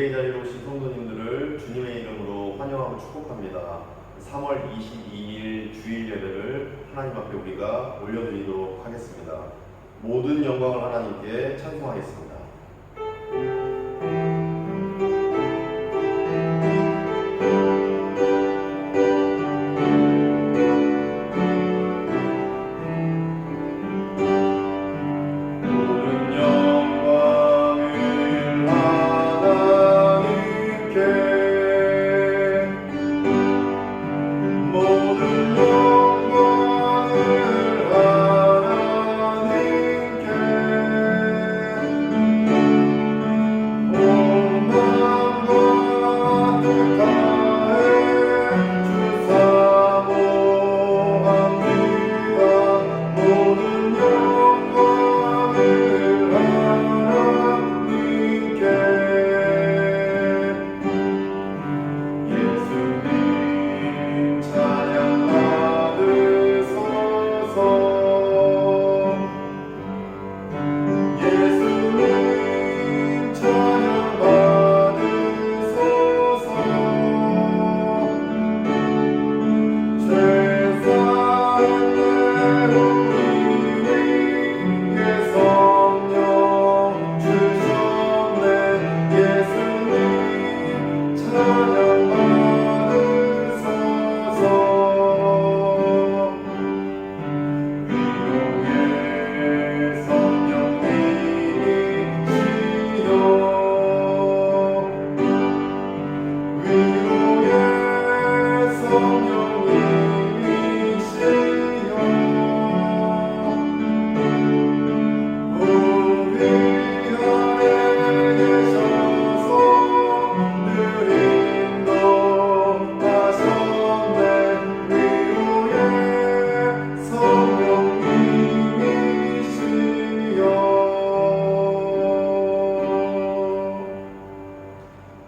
예배의 자리에 오신 성도님들을 주님의 이름으로 환영하고 축복합니다. 3월 22일 주일 예배를 하나님 앞에 우리가 올려드리도록 하겠습니다. 모든 영광을 하나님께 찬송하겠습니다.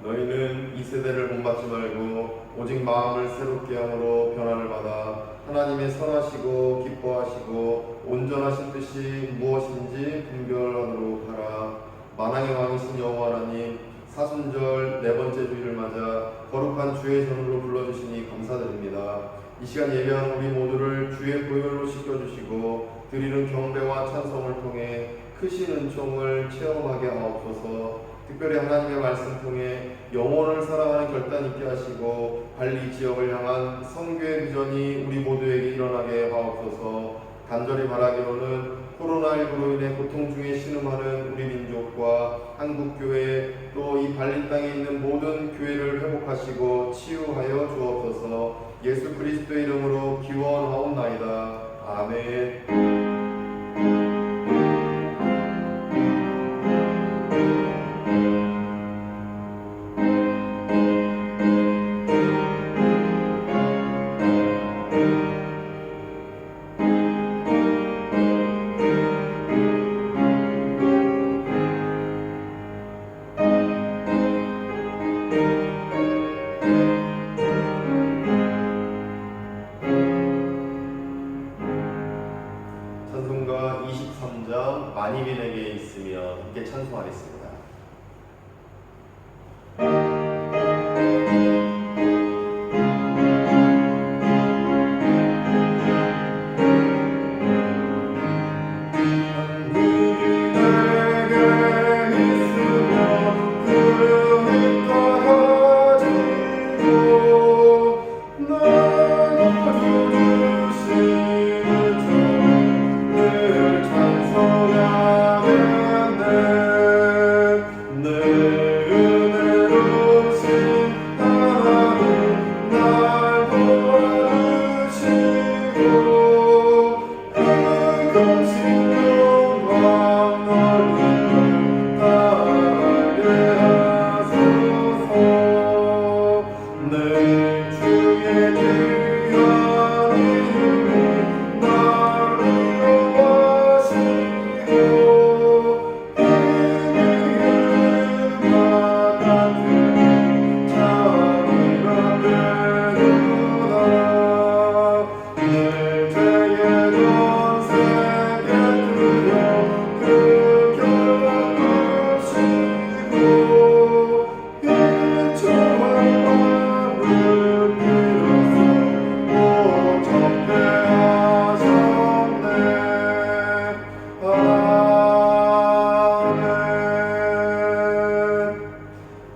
너희는 이 세대를 본받지 말고 오직 마음을 새롭게 함으로 변화를 받아 하나님의 선하시고 기뻐하시고 온전하신 뜻이 무엇인지 분별하도록 하라. 만왕의 왕이신 여호와 하나님, 사순절 네 번째 주일을 맞아 거룩한 주의 전으로 불러주시니 감사드립니다. 이 시간 예배한 우리 모두를 주의 보혈로 씻겨주시고 드리는 경배와 찬송을 통해 크신 은총을 체험하게 하옵소서. 특별히 하나님의 말씀 통해 영혼을 사랑하는 결단 있게 하시고 발리 지역을 향한 선교의 비전이 우리 모두에게 일어나게 하옵소서. 간절히 바라기로는 코로나19로 인해 고통 중에 신음하는 우리 민족과 한국교회 또 이 발리 땅에 있는 모든 교회를 회복하시고 치유하여 주옵소서. 예수 그리스도의 이름으로 기원하옵나이다. 아멘.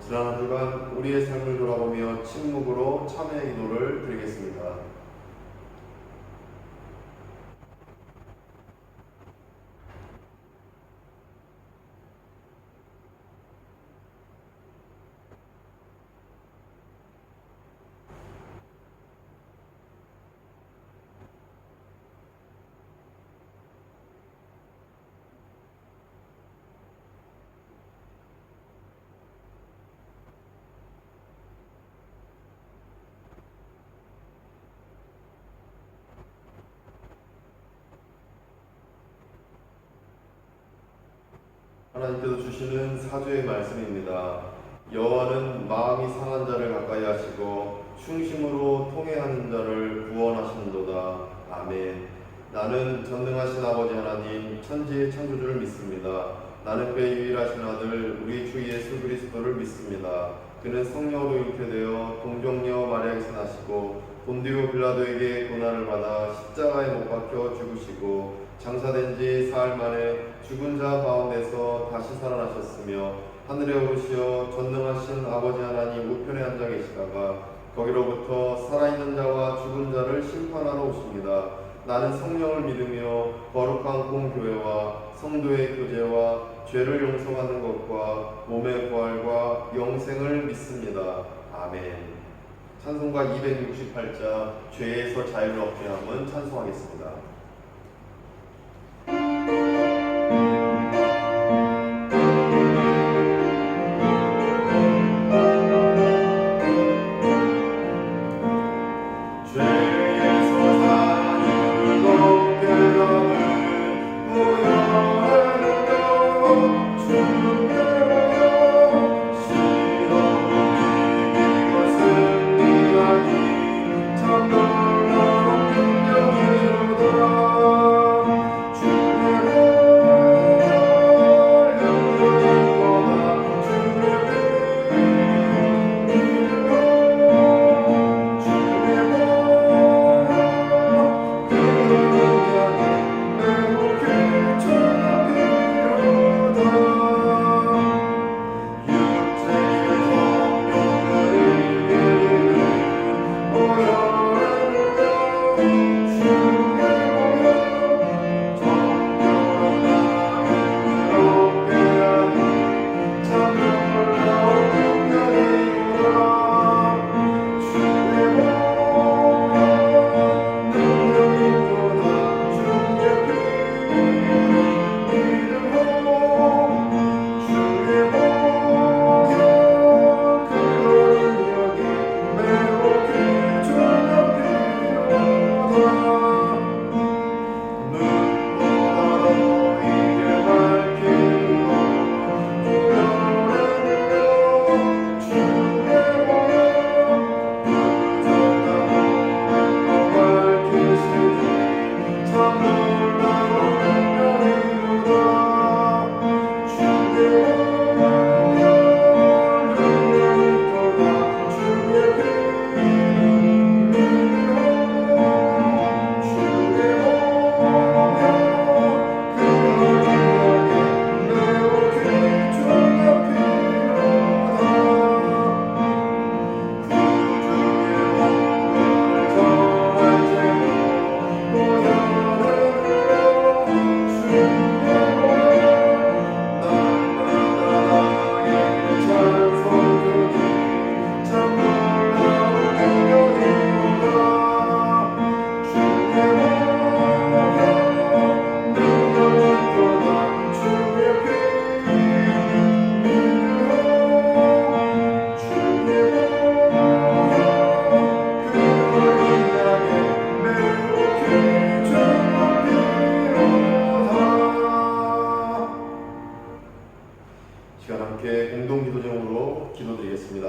지난 한 주간 우리의 삶을 돌아보며 침묵으로 참회의 기도를 드리겠습니다. 하나님께서 주시는 사주의 말씀입니다. 여호와는 마음이 상한 자를 가까이 하시고 충심으로 통회하는 자를 구원하시는도다. 아멘. 나는 전능하신 아버지 하나님 천지의 창조주를 믿습니다. 나는 그의 유일하신 아들 우리 주 예수 그리스도를 믿습니다. 그는 성령으로 잉태되어 동정녀 마리아에서 나시고 본디오 빌라도에게 고난을 받아 십자가에 못 박혀 죽으시고 장사된 지 사흘 만에 죽은 자 가운데서 다시 살아나셨으며 하늘에 오르시어 전능하신 아버지 하나님 우편에 앉아 계시다가 거기로부터 살아있는 자와 죽은 자를 심판하러 오십니다. 나는 성령을 믿으며 거룩한 공교회와 성도의 교제와 죄를 용서하는 것과 몸의 부활과 영생을 믿습니다. 아멘. 찬송가 268자 죄에서 자유를 얻게 함은 찬송하겠습니다.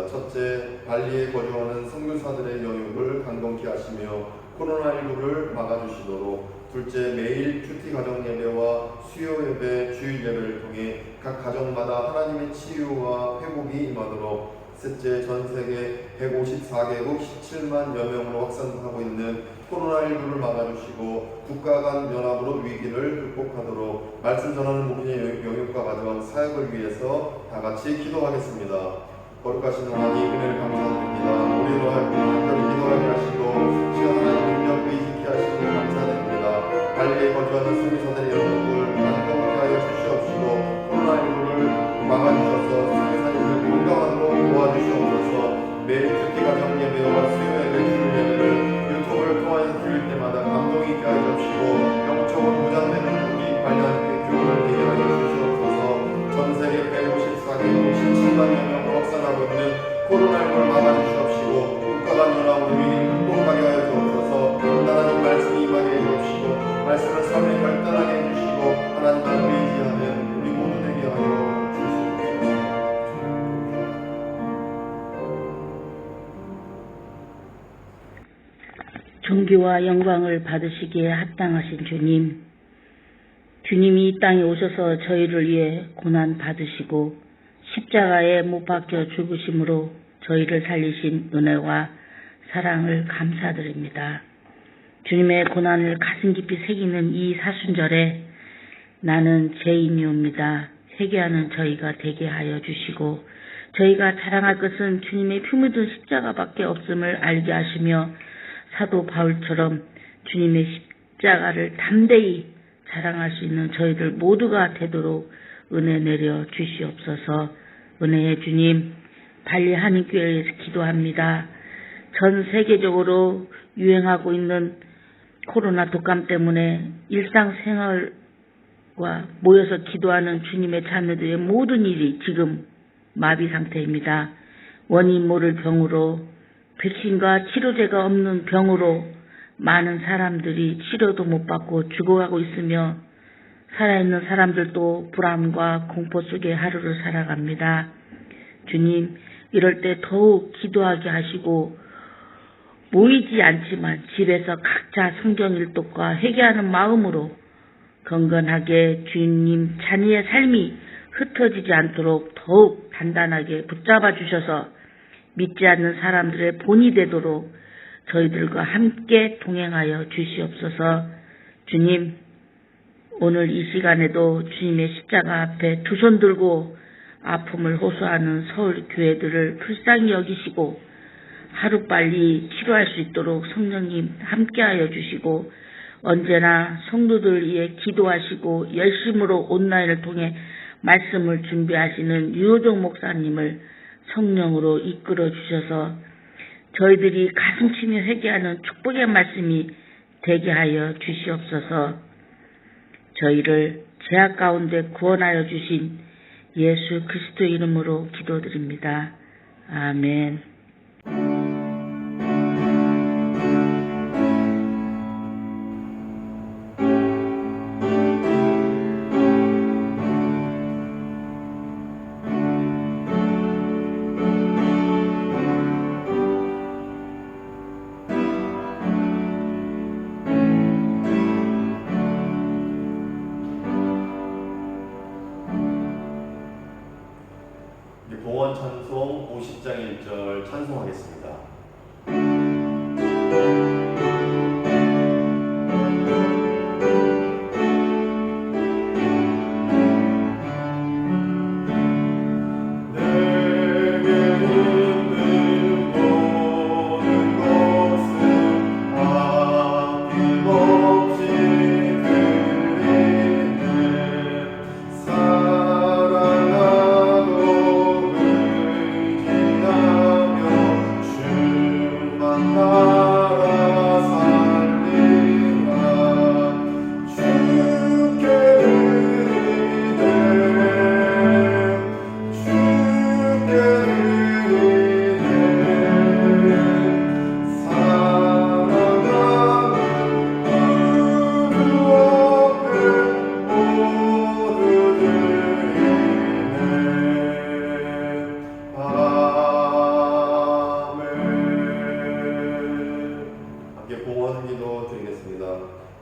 첫째, 발리에 거주하는 선교사들의 영육을 강건케 하시며 코로나19를 막아주시도록. 둘째, 매일 큐티 가정 예배와 수요 예배, 주일 예배를 통해 각 가정마다 하나님의 치유와 회복이 임하도록. 셋째, 전 세계 154개국 17만여 명으로 확산하고 있는 코로나19를 막아주시고 국가 간 연합으로 위기를 극복하도록. 말씀 전하는 목회의 영육과 가정 사역을 위해서 다 같이 기도하겠습니다. 거룩하신 하나님 은혜를 감사드립니다. 우리로 하여금 간절히 기도하게 하시고 시간 하나님 능력 의지케 하시고 감사드립니다. 관리에 거주하는 승리사들의 여러분들 안전하게 하여 주시옵시고 코로나19를 막아주셔서 승리사님을 건강하도록 도와주시옵소서. 매일 특기 가정 예배와 수요예배 주일 예배를 유튜브를 통하여 드릴 때마다 감동이 있게 하여 주시고 영적으로 무장되는 우리 관리하는 교회를 되게 하여 주시옵소서. 전세계 154개국 17만여 명으로 확산하고 있는 코로나19를 막아주시옵시고 국가가 연합으로 극복하게 하여 주옵소서. 하나님 말씀이 임하게 해 주옵시고 말씀을 삶에 결단하게 해주시고 하나님만 의지하는 우리 모두 되게 하여 주시옵소서. 존귀와 영광을 받으시기에 합당하신 주님, 주님이 이 땅에 오셔서 저희를 위해 고난 받으시고 십자가에 못 박혀 죽으심으로 저희를 살리신 은혜와 사랑을 감사드립니다. 주님의 고난을 가슴 깊이 새기는 이 사순절에 나는 죄인이옵니다. 회개하는 저희가 되게 하여 주시고 저희가 자랑할 것은 주님의 피 묻은 십자가밖에 없음을 알게 하시며 사도 바울처럼 주님의 십자가를 담대히 자랑할 수 있는 저희들 모두가 되도록 은혜 내려 주시옵소서. 은혜의 주님, 발리 한인교회에서 기도합니다. 전 세계적으로 유행하고 있는 코로나 독감 때문에 일상생활과 모여서 기도하는 주님의 자녀들의 모든 일이 지금 마비 상태입니다. 원인 모를 병으로, 백신과 치료제가 없는 병으로 많은 사람들이 치료도 못 받고 죽어가고 있으며 살아있는 사람들도 불안과 공포 속에 하루를 살아갑니다. 주님, 이럴 때 더욱 기도하게 하시고 모이지 않지만 집에서 각자 성경 일독과 회개하는 마음으로 건건하게 주님 자녀의 삶이 흩어지지 않도록 더욱 단단하게 붙잡아 주셔서 믿지 않는 사람들의 본이 되도록 저희들과 함께 동행하여 주시옵소서. 주님, 오늘 이 시간에도 주님의 십자가 앞에 두 손 들고 아픔을 호소하는 서울 교회들을 불쌍히 여기시고 하루빨리 치료할 수 있도록 성령님 함께하여 주시고 언제나 성도들 위해 기도하시고 열심으로 온라인을 통해 말씀을 준비하시는 유호종 목사님을 성령으로 이끌어 주셔서 저희들이 가슴치며 회개하는 축복의 말씀이 되게 하여 주시옵소서. 저희를 죄악 가운데 구원하여 주신 예수 그리스도의 이름으로 기도드립니다. 아멘. 보원 찬송 50장 1절 찬송하겠습니다.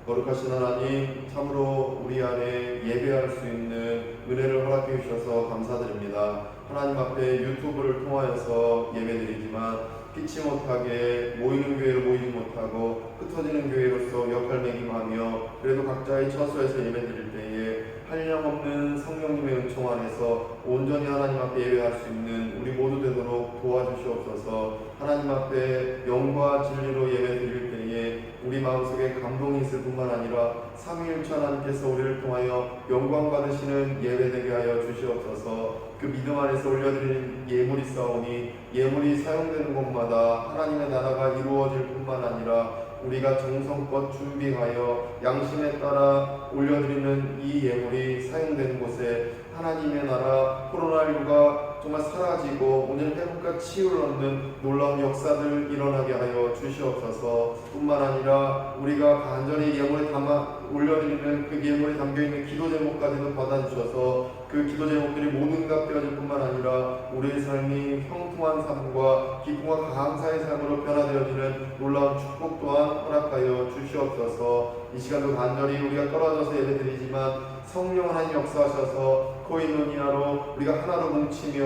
거룩하신 하나님, 참으로 우리 안에 예배할 수 있는 은혜를 허락해 주셔서 감사드립니다. 하나님 앞에 유튜브를 통하여서 예배드리지만 피치 못하게 모이는 교회로 모이지 못하고 흩어지는 교회로서 역할매김하며 그래도 각자의 처소에서 예배드릴 때에 한량없는 성령님의 은총 안에서 온전히 하나님 앞에 예배할 수 있는 우리 모두 되도록 도와주시옵소서. 하나님 앞에 영과 진리로 예배 드릴 때에 우리 마음속에 감동이 있을 뿐만 아니라 삼위일체 하나님께서 우리를 통하여 영광 받으시는 예배 되게 하여 주시옵소서. 그 믿음 안에서 올려드리는 예물이 싸우니 예물이 사용되는 곳마다 하나님의 나라가 이루어질 뿐만 아니라 우리가 정성껏 준비하여 양심에 따라 올려드리는 이 예물이 사용되는 곳에 하나님의 나라 코로나19가 정말 사라지고 오늘 회복과 치유를 얻는 놀라운 역사들 일어나게 하여 주시옵소서. 뿐만 아니라 우리가 간절히 예물에 담아 올려드리는 그 예물에 담겨있는 기도 제목까지도 받아주셔서 그 기도 제목들이 모든 응답되어질 뿐만 아니라 우리의 삶이 형통한 삶과 기쁨과 감사의 삶으로 변화되어지는 놀라운 축복 또한 허락하여 주시옵소서. 이 시간도 간절히 우리가 떨어져서 예배드리지만 성령 하나님 역사하셔서 코이노니아로 우리가 하나로 뭉치며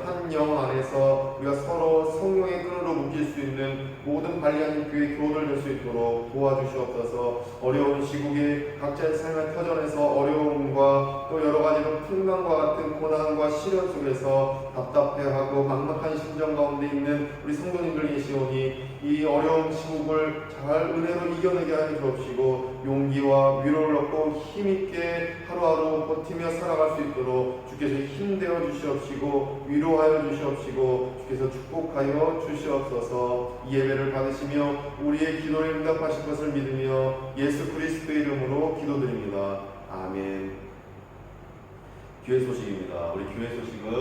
한 영혼 안에서 우리가 서로 성령의 끈으로 묶일 수 있는 모든 관리하는 교회 교우들 될 수 있도록 도와주시옵소서. 어려운 시국에 각자의 삶의 터전에서 어려움과 또 여러 가지로 풍랑과 같은 고난과 시련 속에서 답답해하고 막막한 심정 가운데 있는 우리 성도님들 계시오니 이 어려운 시국을 잘 은혜로 이겨내게 하여 주옵시고 용기와 위로를 얻고 힘있게 하루하루 버티며 살아갈 수 있도록 주께서 힘되어 주시옵시고 위로하여 주시옵시고 주께서 축복하여 주시옵소서. 이 예배를 받으시며 우리의 기도를 응답하실 것을 믿으며 예수 그리스도의 이름으로 기도드립니다. 아멘. 교회 소식입니다. 우리 교회 소식은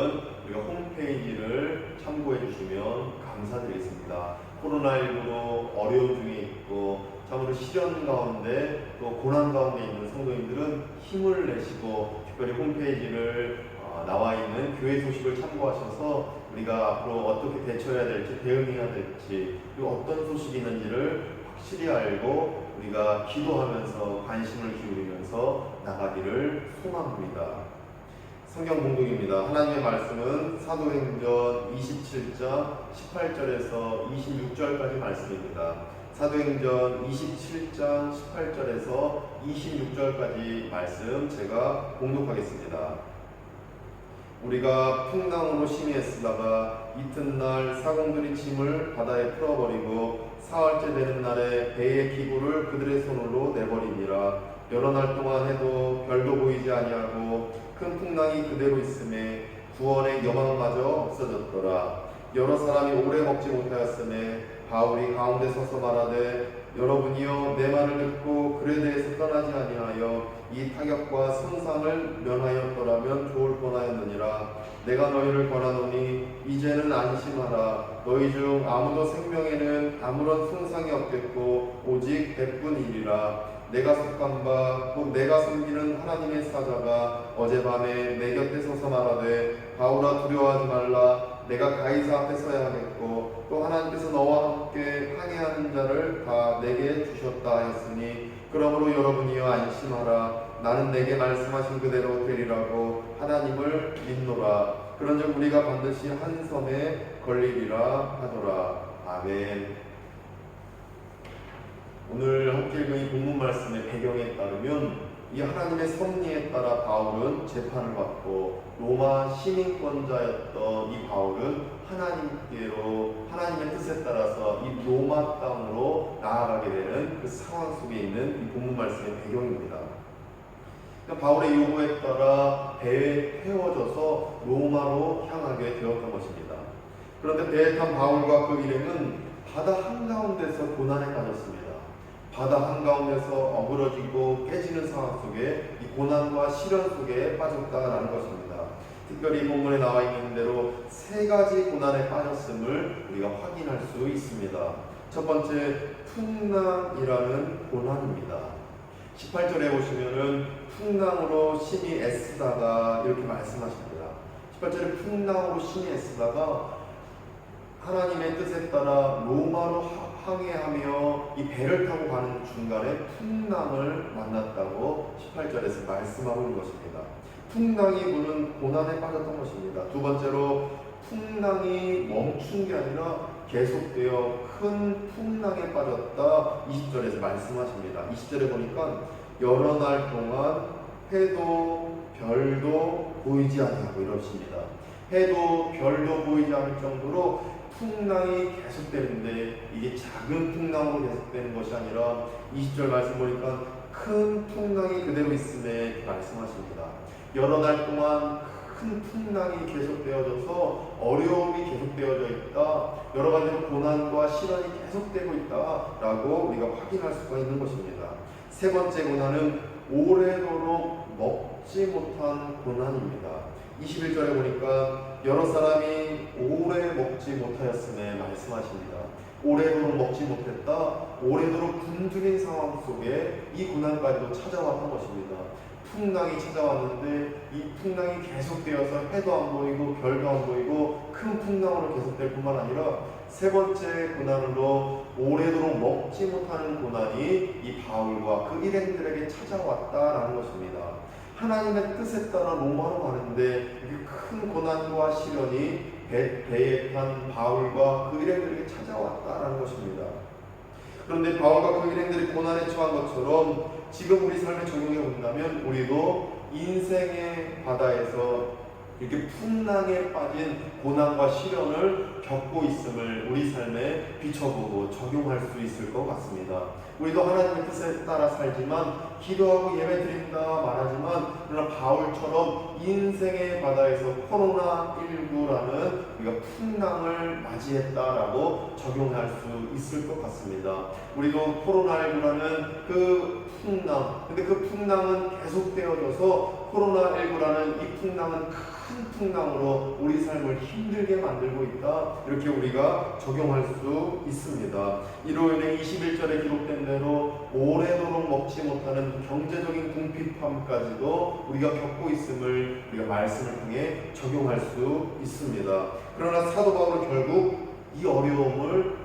우리가 홈페이지를 참고해 주시면 감사드리겠습니다. 코로나19로 어려움 중에 있고 참으로 시련 가운데 또 고난 가운데 있는 성도님들은 힘을 내시고 특별히 홈페이지를 나와 있는 교회 소식을 참고하셔서 우리가 앞으로 어떻게 대처해야 될지 대응해야 될지 그리고 어떤 소식이 있는지를 확실히 알고 우리가 기도하면서 관심을 기울이면서 나가기를 소망합니다. 성경 공독입니다. 하나님의 말씀은 사도행전 27장 18절에서 26절까지 말씀입니다. 사도행전 27장 18절에서 26절까지 말씀 제가 공독하겠습니다. 우리가 풍랑으로 심히 애쓰다가 이튿날 사공들이 짐을 바다에 풀어버리고 사흘째 되는 날에 배의 기구를 그들의 손으로 내버리니라. 여러 날 동안 해도 별도 보이지 아니하고 큰 풍랑이 그대로 있음에 구원의 여망마저 없어졌더라. 여러 사람이 오래 먹지 못하였음에 바울이 가운데 서서 말하되 여러분이여 내 말을 듣고 글에 대해서 떠나지 아니하여 이 타격과 손상을 면하였더라면 좋을 뻔하였느니라. 내가 너희를 권하노니 이제는 안심하라. 너희 중 아무도 생명에는 아무런 손상이 없겠고 오직 백분이리라. 내가 속한 바 곧 내가 섬기는 하나님의 사자가 어젯밤에 내 곁에 서서 말하되 바울아 두려워하지 말라. 내가 가이사 앞에 서야 하겠고 또 하나님께서 너와 함께 항해하는 자를 다 내게 주셨다 하였으니 그러므로 여러분이여 안심하라. 나는 내게 말씀하신 그대로 되리라고 하나님을 믿노라. 그런즉 우리가 반드시 한 섬에 걸리리라 하더라. 아멘. 오늘 함께 읽은 이 본문 말씀의 배경에 따르면 이 하나님의 섭리에 따라 바울은 재판을 받고 로마 시민권자였던 이 바울은 하나님께로 하나님의 뜻에 따라서 이 로마 땅으로 나아가게 되는 그 상황 속에 있는 이 본문 말씀의 배경입니다. 그러니까 바울의 요구에 따라 배에 태워져서 로마로 향하게 되었던 것입니다. 그런데 배에 탄 바울과 그 일행은 바다 한가운데서 고난에 빠졌습니다. 바다 한가운데서 어그러지고 깨지는 상황 속에 이 고난과 시련 속에 빠졌다라는 것입니다. 특별히 이 본문에 나와 있는 대로 세 가지 고난에 빠졌음을 우리가 확인할 수 있습니다. 첫 번째, 풍랑이라는 고난입니다. 18절에 보시면은 풍랑으로 심히 애쓰다가 이렇게 말씀하십니다. 18절에 풍랑으로 심히 애쓰다가 하나님의 뜻에 따라 로마로 항해하며 이 배를 타고 가는 중간에 풍랑을 만났다고 18절에서 말씀하고 있는 것입니다. 풍랑이 부는 고난에 빠졌던 것입니다. 두 번째로 풍랑이 멈춘 게 아니라 계속되어 큰 풍랑에 빠졌다 20절에서 말씀하십니다. 20절에 보니까 여러 날 동안 해도 별도 보이지 아니하고 이러십니다. 해도 별도 보이지 않을 정도로 풍랑이 계속되는데 이게 작은 풍랑으로 계속되는 것이 아니라 20절 말씀 보니까 큰 풍랑이 그대로 있음에 말씀하십니다. 여러 날 동안 큰 풍랑이 계속되어져서 어려움이 계속되어져 있다. 여러 가지로 고난과 시련이 계속되고 있다라고 우리가 확인할 수가 있는 것입니다. 세 번째 고난은 오래도록 먹지 못한 고난입니다. 21절에 보니까 여러 사람이 오래 먹지 못하였음에 말씀하십니다. 오래도록 먹지 못했다. 오래도록 굶주린 상황 속에 이 고난까지도 찾아왔던 것입니다. 풍랑이 찾아왔는데 이 풍랑이 계속되어서 해도 안 보이고 별도 안 보이고 큰 풍랑으로 계속될 뿐만 아니라 세 번째 고난으로 오래도록 먹지 못하는 고난이 이 바울과 그 일행들에게 찾아왔다라는 것입니다. 하나님의 뜻에 따라 로마로 가는데 큰 고난과 시련이 배에 탄 바울과 그 일행들에게 찾아왔다라는 것입니다. 그런데 바울과 그 일행들이 고난에 처한 것처럼 지금 우리 삶에 적용해 본다면 우리도 인생의 바다에서 이렇게 풍랑에 빠진 고난과 시련을 겪고 있음을 우리 삶에 비춰보고 적용할 수 있을 것 같습니다. 우리도 하나님의 뜻에 따라 살지만 기도하고 예배드린다 말하지만 그러나 바울처럼 인생의 바다에서 코로나19라는 우리가 풍랑을 맞이했다라고 적용할 수 있을 것 같습니다. 우리도 코로나19라는 그 풍랑, 근데 그 풍랑은 계속되어져서 코로나19라는 이 풍랑은 큰 풍랑으로 우리 삶을 힘들게 만들고 있다. 이렇게 우리가 적용할 수 있습니다. 이로 인해 21절에 기록된 대로 오래도록 먹지 못하는 경제적인 궁핍함까지도 우리가 겪고 있음을 우리가 말씀을 통해 적용할 수 있습니다. 그러나 사도 바울은 결국 이 어려움을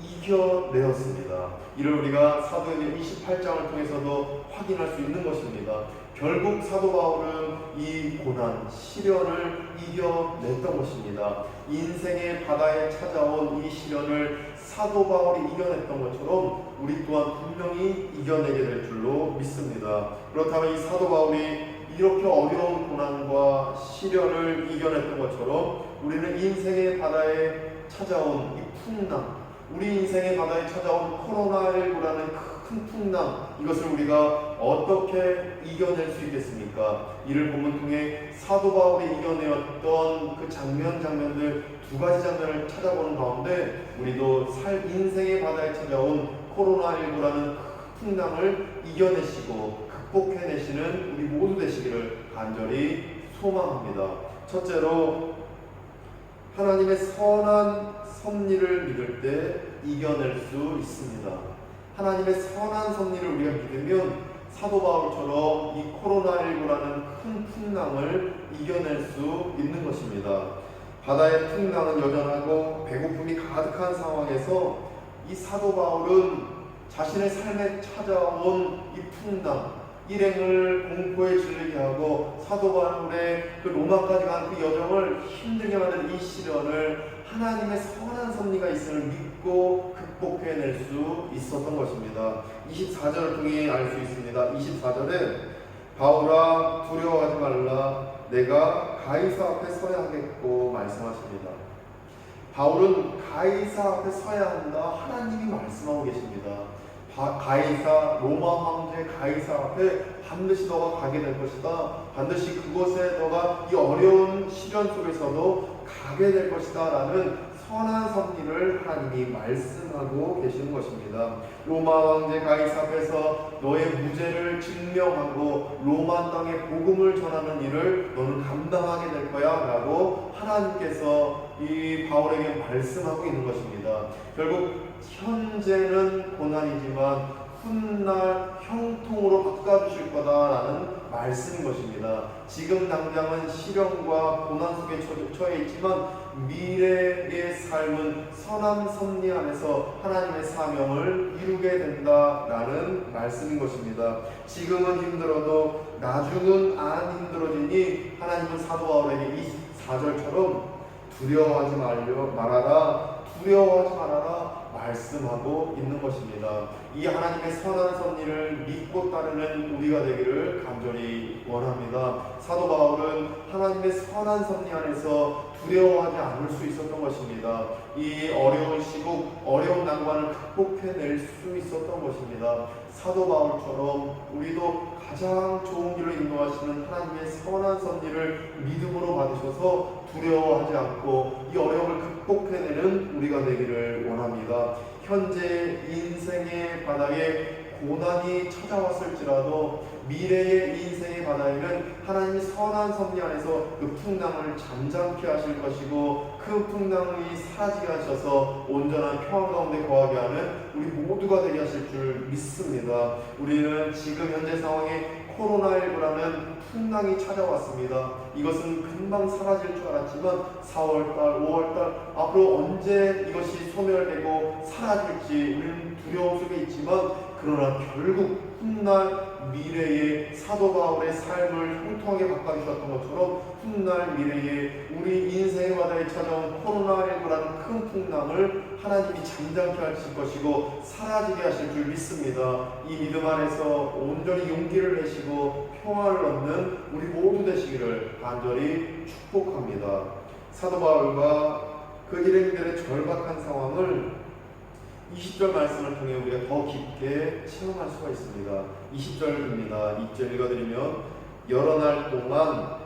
이겨내었습니다. 이를 우리가 사도행전 28장을 통해서도 확인할 수 있는 것입니다. 결국 사도 바울은 이 고난, 시련을 이겨냈던 것입니다. 인생의 바다에 찾아온 이 시련을 사도 바울이 이겨냈던 것처럼 우리 또한 분명히 이겨내게 될 줄로 믿습니다. 그렇다면 이 사도 바울이 이렇게 어려운 고난과 시련을 이겨냈던 것처럼 우리는 인생의 바다에 찾아온 이 풍랑, 우리 인생의 바다에 찾아온 코로나19라는 큰 풍랑, 이것을 우리가 어떻게 이겨낼 수 있겠습니까? 이를 본문 통해 사도 바울이 이겨내었던 그 장면들 두 가지 장면을 찾아보는 가운데 우리도 인생의 바다에 찾아온 코로나19라는 큰 풍랑을 이겨내시고 극복해내시는 우리 모두 되시기를 간절히 소망합니다. 첫째로 하나님의 선한 섭리를 믿을 때 이겨낼 수 있습니다. 하나님의 선한 섭리를 우리가 믿으면 사도 바울처럼 이 코로나19라는 큰 풍랑을 이겨낼 수 있는 것입니다. 바다의 풍랑은 여전하고 배고픔이 가득한 상황에서 이 사도 바울은 자신의 삶에 찾아온 이 풍랑, 일행을 공포에 질리게 하고 사도 바울의 그 로마까지 간 그 여정을 힘들게 만든 이 시련을 하나님의 선한 섭리가 있음을 믿고 극복해낼 수 있었던 것입니다. 24절을 통해 알 수 있습니다. 24절에 바울아 두려워하지 말라 내가 가이사 앞에 서야 하겠고 말씀하십니다. 바울은 가이사 앞에 서야 한다 하나님이 말씀하고 계십니다. 가이사, 로마 황제 가이사 앞에 반드시 너가 가게 될 것이다. 반드시 그곳에 너가 이 어려운 시련 속에서도 가게 될 것이다 라는 선한 섭리를 하나님이 말씀하고 계시는 것입니다. 로마 황제 가이사 앞에서 너의 무죄를 증명하고 로마 땅에 복음을 전하는 일을 너는 감당하게 될 거야 라고 하나님께서 이 바울에게 말씀하고 있는 것입니다. 결국 현재는 고난이지만 훗날 형통으로 바꿔주실 거다라는 말씀인 것입니다. 지금 당장은 시련과 고난 속에 처해 있지만 미래의 삶은 선한 섭리 안에서 하나님의 사명을 이루게 된다라는 말씀인 것입니다. 지금은 힘들어도 나중은 안 힘들어지니 하나님은 사도 바울에게 24절처럼 두려워하지 말아라, 두려워하지 말아라 말씀하고 있는 것입니다. 이 하나님의 선한 섭리를 믿고 따르는 우리가 되기를 간절히 원합니다. 사도 바울은 하나님의 선한 섭리 안에서 두려워하지 않을 수 있었던 것입니다. 이 어려운 시국, 어려운 난관을 극복해낼 수 있었던 것입니다. 사도 바울처럼 우리도 가장 좋은 길로 인도하시는 하나님의 선한 섭리를 믿음으로 받으셔서 두려워하지 않고 이 어려움을 극복해내는 우리가 되기를 원합니다. 현재 인생의 바닥에 고난이 찾아왔을지라도 미래의 인생의 바다에는 하나님이 선한 섭리 안에서 그 풍랑을 잠잠케 하실 것이고 그 풍랑이 사라지게 하셔서 온전한 평안 가운데 거하게 하는 우리 모두가 되게 하실 줄 믿습니다. 우리는 지금 현재 상황에 코로나19라는 풍랑이 찾아왔습니다. 이것은 금방 사라질 줄 알았지만 4월달, 5월달 앞으로 언제 이것이 소멸되고 사라질지 우리는 두려움 속에 있지만 그러나 결국 훗날 미래의 사도 바울의 삶을 형통하게 바꿔주셨던 것처럼 훗날 미래에 우리 인생의 바다에 찾아온 코로나19라는 큰 풍랑을 하나님이 잠잠케 하실 것이고 사라지게 하실 줄 믿습니다. 이 믿음 안에서 온전히 용기를 내시고 평화를 얻는 우리 모두 되시기를 간절히 축복합니다. 사도 바울과 그 일행들의 절박한 상황을 20절 말씀을 통해 우리가 더 깊게 체험할 수가 있습니다. 20절입니다. 2절 읽어드리면 여러 날 동안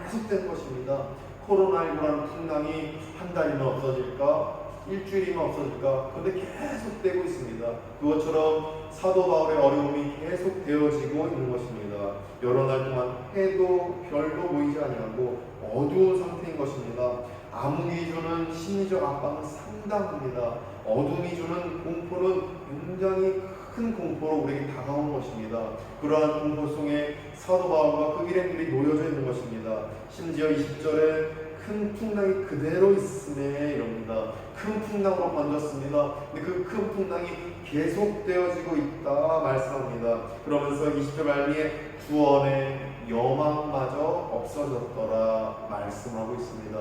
계속된 것입니다. 코로나19라는 풍랑이 한 달이면 없어질까? 일주일이면 없어질까? 그런데 계속되고 있습니다. 그것처럼 사도 바울의 어려움이 계속 되어지고 있는 것입니다. 여러 날 동안 해도 별도 보이지 아니하고 어두운 상태인 것입니다. 암흑이 주는 심리적 압박은 상당합니다. 어둠이 주는 공포는 굉장히 큰 공포로 우리에게 다가온 것입니다. 그러한 공포 속에 사도 바울과 그 일행들이 놓여져 있는 것입니다. 심지어 20절에 큰 풍랑이 그대로 있음에 이럽니다. 큰 풍랑으로 번졌습니다. 근데 그 큰 풍랑이 계속되어지고 있다 말씀합니다. 그러면서 20절 말미에 구원의 여망마저 없어졌더라 말씀하고 있습니다.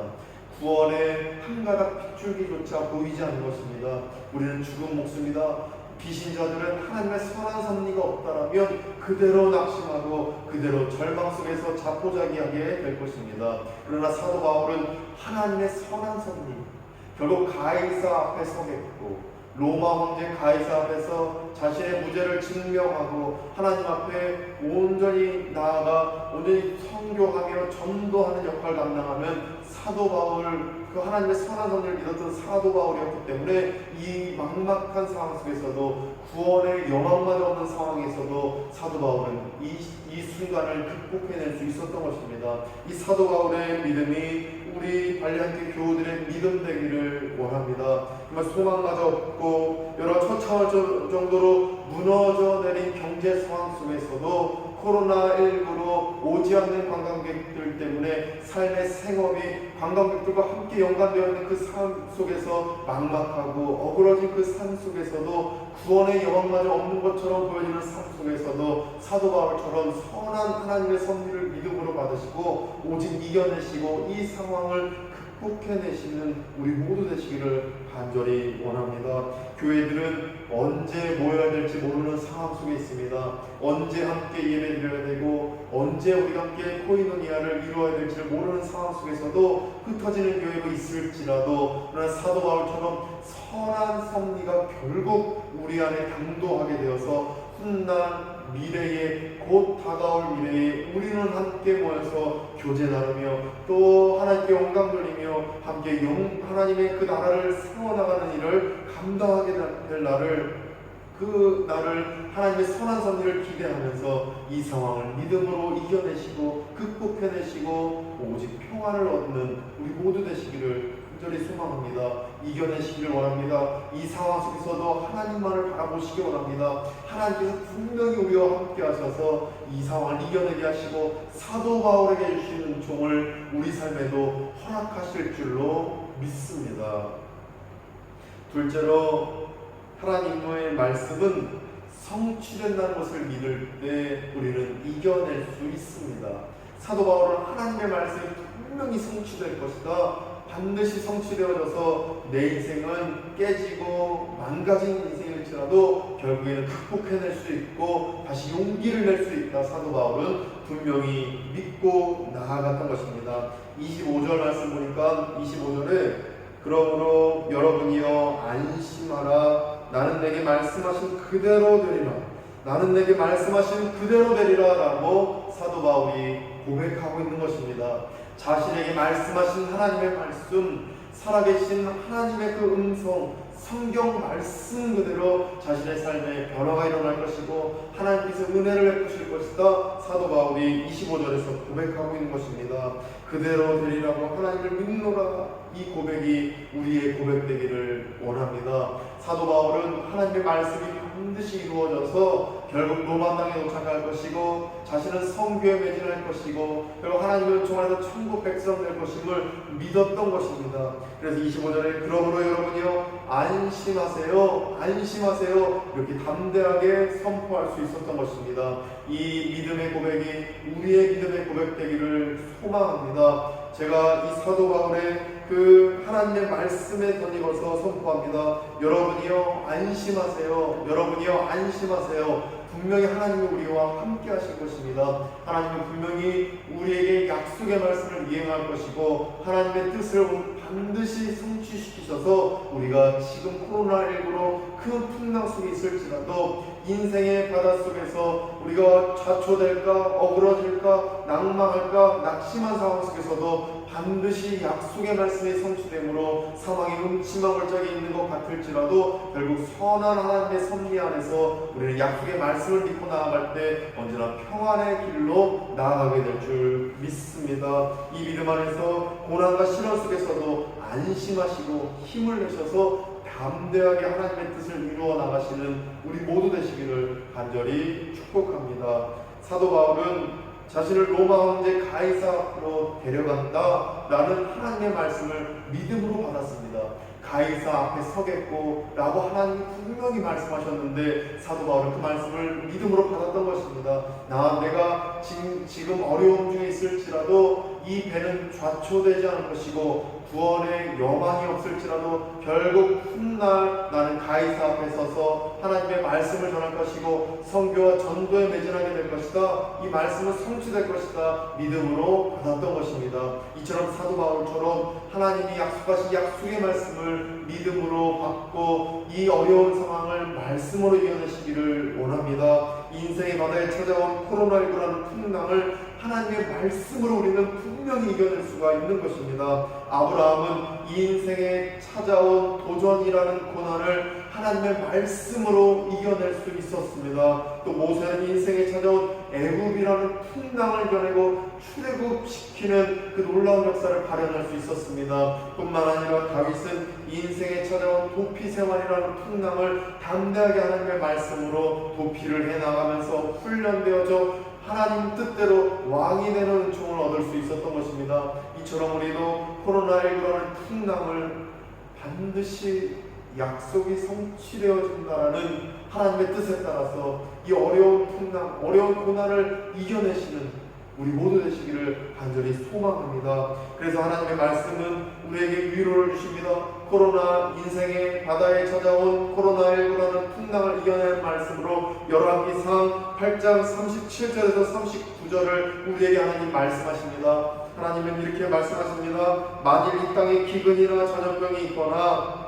구원의 한 가닥 핏줄기조차 보이지 않는 것입니다. 우리는 죽은 목숨이다. 비신자들은 하나님의 선한 섭리가 없다라면 그대로 낙심하고 그대로 절망 속에서 자포자기하게 될 것입니다. 그러나 사도 바울은 하나님의 선한 섭리, 결국 가이사 앞에 서겠고 로마 황제 가이사 앞에서 자신의 무죄를 증명하고 하나님 앞에 온전히 나아가 온전히 선교하며 전도하는 역할을 감당하면 사도 바울, 그 하나님의 선한 섭리를 믿었던 사도 바울이었기 때문에 이 막막한 상황 속에서도 구원의 여망마저 없는 상황에서도 사도 바울은 이 순간을 극복해낼 수 있었던 것입니다. 이 사도 바울의 믿음이 우리 발리한테 교우들의 믿음 되기를 원합니다. 정말 소망마저 없고 여러 처참할 정도로 무너져 내린 경제 상황 속에서도 코로나19로 오지 않는 관광객들 때문에 삶의 생업이 관광객들과 함께 연관되어 있는 그 삶 속에서 막막하고 어그러진 그 삶 속에서도 구원의 여망마저 없는 것처럼 보여지는 삶 속에서도 사도 바울처럼 선한 하나님의 섭리를 믿음으로 받으시고 오직 이겨내시고 이 상황을 극복해내시는 우리 모두 되시기를 간절히 원합니다. 교회들은 언제 모여야 될지 모르는 상황 속에 있습니다. 언제 함께 예배드려야 되고 언제 우리가 함께 코이노니아를 이루어야 될지를 모르는 상황 속에서도 흩어지는 교회가 있을지라도 그러나 사도 바울처럼 선한 섭리가 결국 우리 안에 당도하게 되어서 훗날 미래에 곧 다가올 미래에 우리는 함께 모여서 교제 나누며 또 하나님께 영광 돌리며 함께 하나님의 그 나라를 세워나가는 일을 감당하게 될 날을 그 날을 하나님의 선한 섭리를 기대하면서 이 상황을 믿음으로 이겨내시고 극복해내시고 오직 평안을 얻는 우리 모두 되시기를 간절히 소망합니다. 이겨내시기를 원합니다. 이 상황 속에서도 하나님만을 바라보시기 원합니다. 하나님께서 분명히 우리와 함께 하셔서 이 상황을 이겨내게 하시고 사도 바울에게 주시는 종을 우리 삶에도 허락하실 줄로 믿습니다. 둘째로 하나님의 말씀은 성취된다는 것을 믿을 때 우리는 이겨낼 수 있습니다. 사도 바울은 하나님의 말씀이 분명히 성취될 것이다. 반드시 성취되어져서 내 인생은 깨지고 망가진 인생일지라도 결국에는 극복해낼 수 있고 다시 용기를 낼 수 있다. 사도 바울은 분명히 믿고 나아갔던 것입니다. 25절 말씀 보니까 25절에 그러므로 여러분이여 안심하라. 나는 내게 말씀하신 그대로 되리라. 나는 내게 말씀하신 그대로 되리라 라고 사도 바울이 고백하고 있는 것입니다. 자신에게 말씀하신 하나님의 말씀, 살아계신 하나님의 그 음성, 성경 말씀 그대로 자신의 삶에 변화가 일어날 것이고 하나님께서 은혜를 베푸실 것이다. 사도 바울이 25절에서 고백하고 있는 것입니다. 그대로 되리라고 하나님을 믿노라. 이 고백이 우리의 고백되기를 원합니다. 사도 바울은 하나님의 말씀이 반드시 이루어져서 결국 로마 땅에 도착할 것이고 자신은 성교에 매진할 것이고 결국 하나님의 은총 안에서 천국 백성 될 것임을 믿었던 것입니다. 그래서 25절에 그러므로 여러분이요 안심하세요. 안심하세요. 이렇게 담대하게 선포할 수 있었던 것입니다. 이 믿음의 고백이 우리의 믿음의 고백되기를 소망합니다. 제가 이 사도 바울의 그 하나님의 말씀에 덧입어서 선포합니다. 여러분이요 안심하세요. 여러분이요 안심하세요. 분명히 하나님이 우리와 함께 하실 것입니다. 하나님은 분명히 우리에게 약속의 말씀을 이행할 것이고 하나님의 뜻을 반드시 성취시키셔서 우리가 지금 코로나19로 큰 풍랑 속에 있을지라도 인생의 바닷속에서 우리가 좌초될까 어그러질까 낭망할까 낙심한 상황 속에서도 반드시 약속의 말씀이 성취되므로 사망의 음침한 짝이 있는 것 같을지라도 결국 선한 하나님의 섭리 안에서 우리는 약속의 말씀을 믿고 나아갈 때 언제나 평안의 길로 나아가게 될 줄 믿습니다. 이 믿음 안에서 고난과 시련 속에서도 안심하시고 힘을 내셔서 담대하게 하나님의 뜻을 이루어 나가시는 우리 모두 되시기를 간절히 축복합니다. 사도 바울은 자신을 로마 황제 가이사 앞으로 데려간다 라는 하나님의 말씀을 믿음으로 받았습니다. 가이사 앞에 서겠고 라고 하나님이 분명히 말씀하셨는데 사도 바울은 그 말씀을 믿음으로 받았던 것입니다. 내가 지금 어려움 중에 있을지라도 이 배는 좌초되지 않을 것이고 구원의 여망이 없을지라도 결국 훗날 나는 가이사 앞에 서서 하나님의 말씀을 전할 것이고 선교와 전도에 매진하게 될 것이다. 이 말씀은 성취될 것이다. 믿음으로 받았던 것입니다. 이처럼 사도 바울처럼 하나님이 약속하신 약속의 말씀을 믿음으로 받고 이 어려운 상황을 말씀으로 이겨내시기를 원합니다. 인생의 바다에 찾아온 코로나19라는 풍랑을 하나님의 말씀으로 우리는 분명히 이겨낼 수가 있는 것입니다. 아브라함은 이 인생에 찾아온 도전이라는 고난을 하나님의 말씀으로 이겨낼 수 있었습니다. 또 모세는 인생에 찾아온 애굽이라는 풍랑을 이겨내고 출애굽시키는 그 놀라운 역사를 발현할 수 있었습니다. 뿐만 아니라 다윗은 인생에 찾아온 도피 생활이라는 풍랑을 담대하게 하나님의 말씀으로 도피를 해나가면서 훈련되어져 하나님 뜻대로 왕이 되는 은총을 얻을 수 있었던 것입니다. 이처럼 우리도 코로나19라는 풍랑을 반드시 약속이 성취되어진다라는 하나님의 뜻에 따라서 이 어려운 풍랑, 어려운 고난을 이겨내시는 우리 모두 되시기를 간절히 소망합니다. 그래서 하나님의 말씀은 우리에게 위로를 주십니다. 코로나 인생의 바다에 찾아온 코로나19라는 풍랑을 이겨낸 말씀으로 열왕기상 8장 37절에서 39절을 우리에게 하나님 말씀하십니다. 하나님은 이렇게 말씀하십니다. 만일 이 땅에 기근이나 전염병이 있거나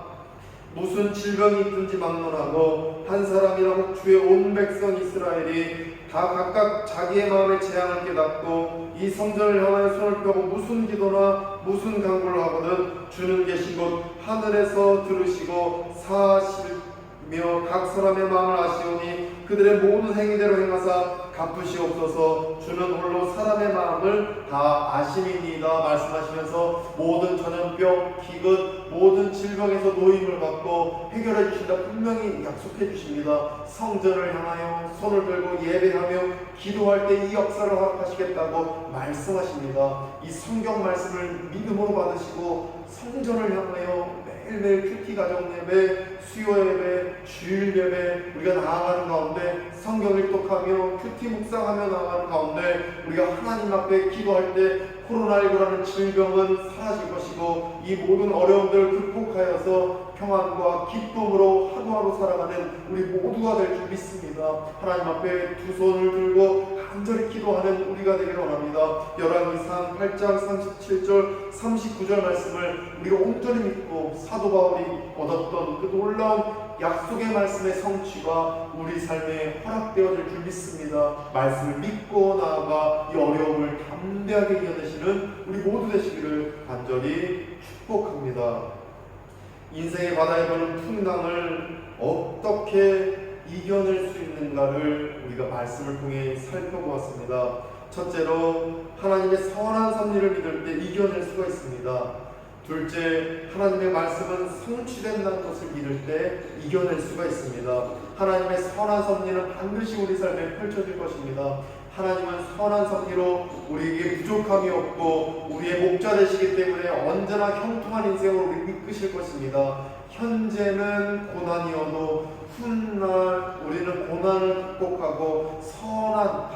무슨 질병이 있든지 막론하고 한 사람이나 주의 온 백성 이스라엘이 다 각각 자기의 마음의 재앙을 깨닫고 이 성전을 향하여 손을 펴고 무슨 기도나 무슨 간구를 하거든 주는 계신 곳 하늘에서 들으시고 사시며 각 사람의 마음을 아시오니 그들의 모든 행위대로 행하사 갚으시옵소서. 주는 홀로 사람의 마음을 다 아심이니이다 말씀하시면서 모든 전염병, 기근, 모든 질병에서 노임을 받고 해결해 주신다 분명히 약속해 주십니다. 성전을 향하여 손을 들고 예배하며 기도할 때 이 역사를 허락하시겠다고 말씀하십니다. 이 성경 말씀을 믿음으로 받으시고 성전을 향하여 매일매일 큐티 가정 예배, 수요 예배, 주일 예배 우리가 나아가는 가운데 성경 일독하며 큐티 묵상하며 나아가는 가운데 우리가 하나님 앞에 기도할 때 코로나19라는 질병은 사라질 것이고 이 모든 어려움들을 극복하여서 평안과 기쁨으로 하루하루 살아가는 우리 모두가 될 줄 믿습니다. 하나님 앞에 두 손을 들고 간절히 기도하는 우리가 되기를 원합니다. 열왕기상 8장 37절 39절 말씀을 우리가 온전히 믿고 사도 바울이 얻었던 그 놀라운 약속의 말씀의 성취가 우리 삶에 허락되어질 줄 믿습니다. 말씀을 믿고 나아가 이 어려움을 담대하게 이겨내시는 우리 모두 되시기를 간절히 축복합니다. 인생의 바다에 도는 풍랑을 어떻게 이겨낼 수 있는가를 우리가 말씀을 통해 살펴보았습니다. 첫째로 하나님의 선한 섭리를 믿을 때 이겨낼 수가 있습니다. 둘째, 하나님의 말씀은 성취된다는 것을 믿을 때 이겨낼 수가 있습니다. 하나님의 선한 섭리는 반드시 우리 삶에 펼쳐질 것입니다. 하나님은 선한 섭리로 우리에게 부족함이 없고 우리의 목자 되시기 때문에 언제나 형통한 인생으로 우리 이끄실 것입니다. 현재는 고난이어도 훗날 우리는 고난을 극복하고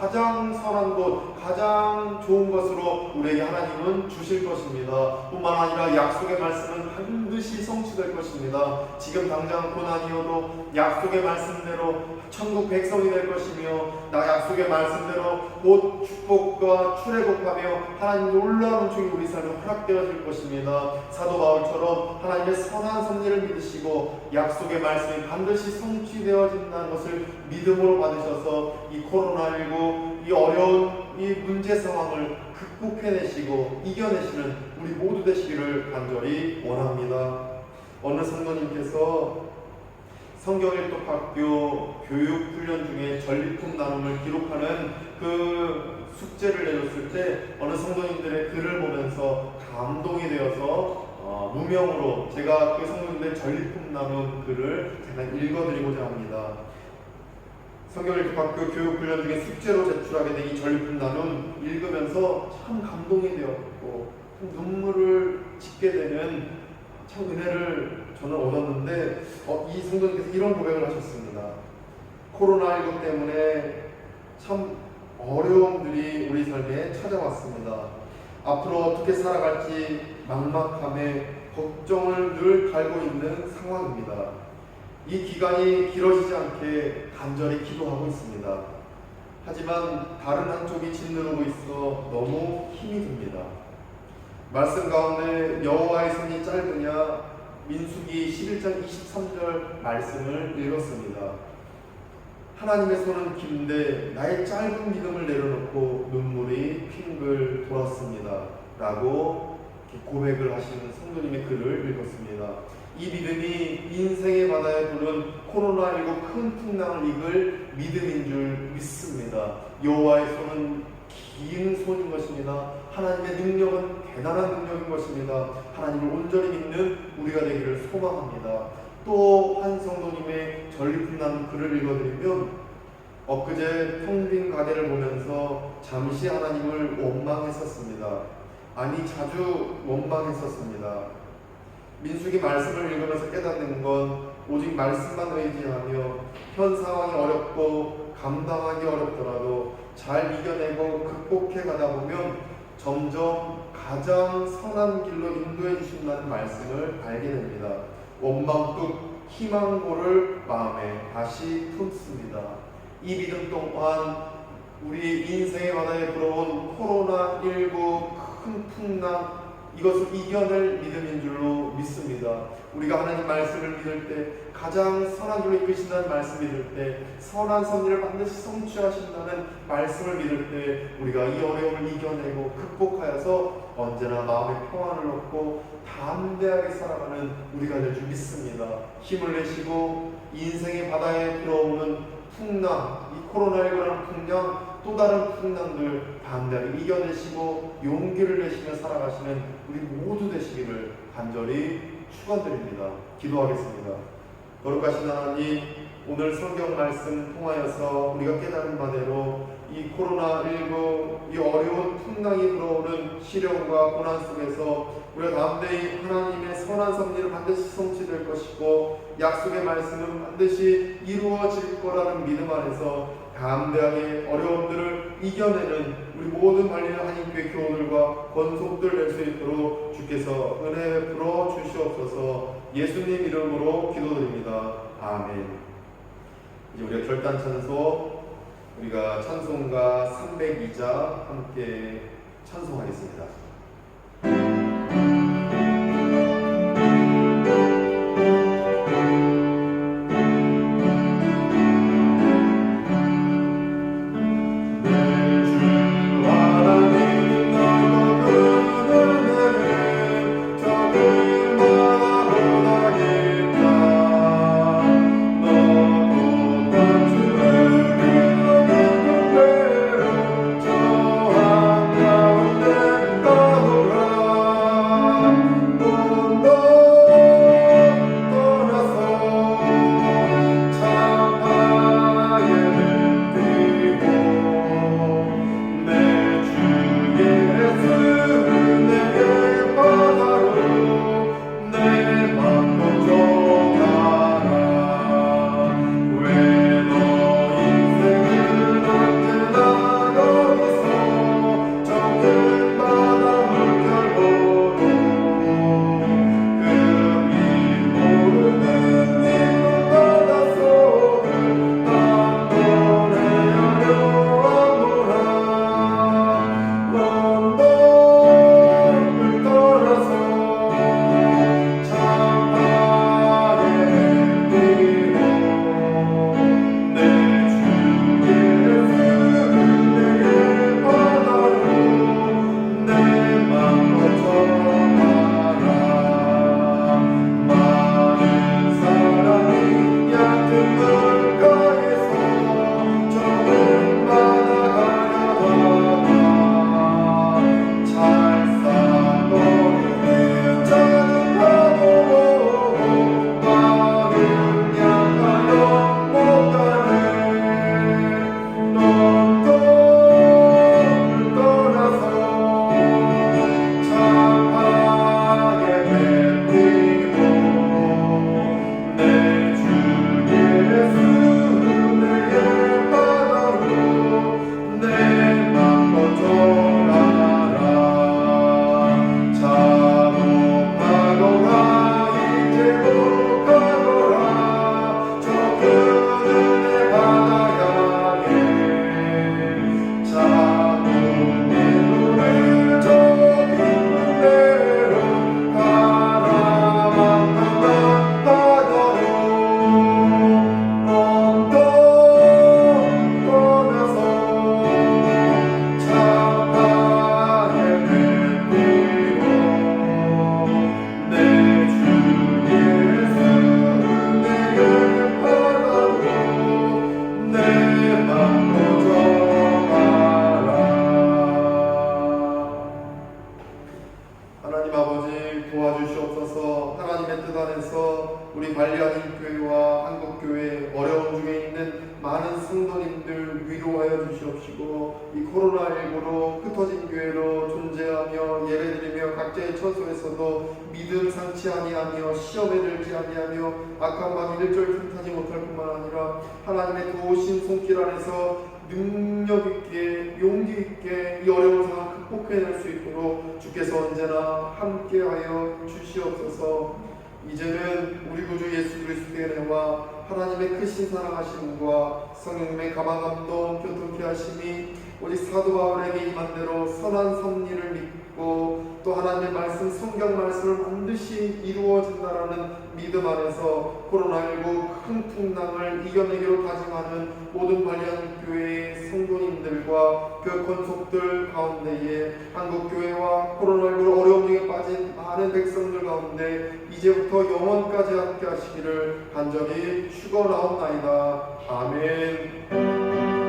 가장 선한 것, 가장 좋은 것으로 우리에게 하나님은 주실 것입니다. 뿐만 아니라 약속의 말씀은 반드시 성취될 것입니다. 지금 당장 고난이어도 약속의 말씀대로 천국 백성이 될 것이며 나 약속의 말씀대로 곧 축복과 출애굽하며 하나님 놀라운 중이 우리 삶에 허락되어질 것입니다. 사도 바울처럼 하나님의 선한 섭리를 믿으시고 약속의 말씀이 반드시 성취되어진다는 것을 믿음으로 받으셔서 이 코로나19 이 어려운 이 문제 상황을 극복해내시고 이겨내시는 우리 모두 되시기를 간절히 원합니다. 어느 성도님께서 성경일독학교 교육훈련 중에 전리품 나눔을 기록하는 그 숙제를 내줬을 때 어느 성도님들의 글을 보면서 감동이 되어서 무명으로 제가 그 성도님들의 전리품 나눔 글을 제가 읽어드리고자 합니다. 성경일독학교 교육훈련 중에 숙제로 제출하게 된 이 전리품 나눔 읽으면서 참 감동이 되었고 눈물을 짓게 되는 참 은혜를 저는 얻었는데 이 성도님께서 이런 고백을 하셨습니다. 코로나19 때문에 참 어려움들이 우리 삶에 찾아왔습니다. 앞으로 어떻게 살아갈지 막막함에 걱정을 늘 달고 있는 상황입니다. 이 기간이 길어지지 않게 간절히 기도하고 있습니다. 하지만 다른 한쪽이 짓누르고 있어 너무 힘이 듭니다. 말씀 가운데 여호와의 손이 짧으냐 민수기 11장 23절 말씀을 읽었습니다. 하나님의 손은 긴데 나의 짧은 믿음을 내려놓고 눈물이 핑글 돌았습니다. 라고 고백을 하시는 성도님의 글을 읽었습니다. 이 믿음이 인생의 바다에 부른 코로나19 큰 풍랑을 이길 믿음인 줄 믿습니다. 여호와의 손은 긴 손인 것입니다. 하나님의 능력은 대단한 능력인 것입니다. 하나님을 온전히 믿는 우리가 되기를 소망합니다. 또 한 성도님의 전리품 나눔 글을 읽어드리면 엊그제 텅 빈 가게를 보면서 잠시 하나님을 원망했었습니다. 아니 자주 원망했었습니다. 민수기 말씀을 읽으면서 깨닫는 건 오직 말씀만 의지하며 현 상황이 어렵고 감당하기 어렵더라도 잘 이겨내고 극복해 가다 보면 점점 가장 선한 길로 인도해 주신다는 말씀을 알게 됩니다. 원망뚝 희망고를 마음에 다시 품습니다. 이 믿음 또한 우리 인생의 바다에 불어온 코로나19 큰 풍랑 이것을 이겨낼 믿음인 줄로 믿습니다. 우리가 하나님 말씀을 믿을 때 가장 선한 줄로 이끄신다는 말씀을 믿을 때 선한 섭리를 반드시 성취하신다는 말씀을 믿을 때 우리가 이 어려움을 이겨내고 극복하여서 언제나 마음의 평안을 얻고 담대하게 살아가는 우리가 될 줄 믿습니다. 힘을 내시고 인생의 바다에 들어오는 풍랑, 이 코로나19라는 풍랑, 또 다른 풍랑들 담대하게 이겨내시고 용기를 내시며 살아가시는 우리 모두 되시기를 간절히 축원드립니다. 기도하겠습니다. 거룩하신 하나님, 오늘 성경 말씀 통하여서 우리가 깨달은 바대로 이 코로나19 이 어려운 풍랑이 불어오는 시련과 고난 속에서 우리가 가운데 하나님의 선한 섭리를 반드시 성취될 것이고 약속의 말씀은 반드시 이루어질 거라는 믿음 안에서 담대하게 어려움들을 이겨내는 우리 모든 관리는 하나님께 교우들과 권속들 낼 수 있도록 주께서 은혜 베풀어 주시옵소서. 예수님 이름으로 기도드립니다. 아멘. 이제 우리가 결단 찬송, 우리가 찬송가 302자 함께 찬송하겠습니다. 하나님 아버지 도와주시옵소서. 하나님의 뜻 안에서 우리 관리하는 교회와 한국교회 어려움 중에 있는 많은 성도님들 위로하여 주시옵시고, 이 코로나19로 흩어진 교회로 존재하며 예배드리며 각자의 처소에서도 믿음 상치 아니하며 시험에 들지 아니하며 악한 마귀 일절 틈타지 못할 뿐만 아니라 하나님의 도우신 손길 안에서 능력 있게 용기 있게 이 어려운 상황 극복해낼 수 있도록 주께서 언제나 함께하여 주시옵소서. 이제는 우리 구주 예수 그리스도의 은혜와 하나님의 크신 사랑하심과 성령님의 가망감동 교통케 하심이 오직 사도 바울에게 임한 대로 선한 섭리를 믿고 또 하나님의 말씀 성경 말씀을 반드시 이루어진다라는 믿음 안에서 코로나19 큰 풍랑을 이겨내기로 다짐하는 모든 관리하는 교회의 성도님들과 그 권속들 가운데에 한국교회와 코로나19 어려움 중에 빠진 많은 백성들 가운데 이제부터 영원까지 함께 하시기를 간절히 축원하옵나이다. 아멘.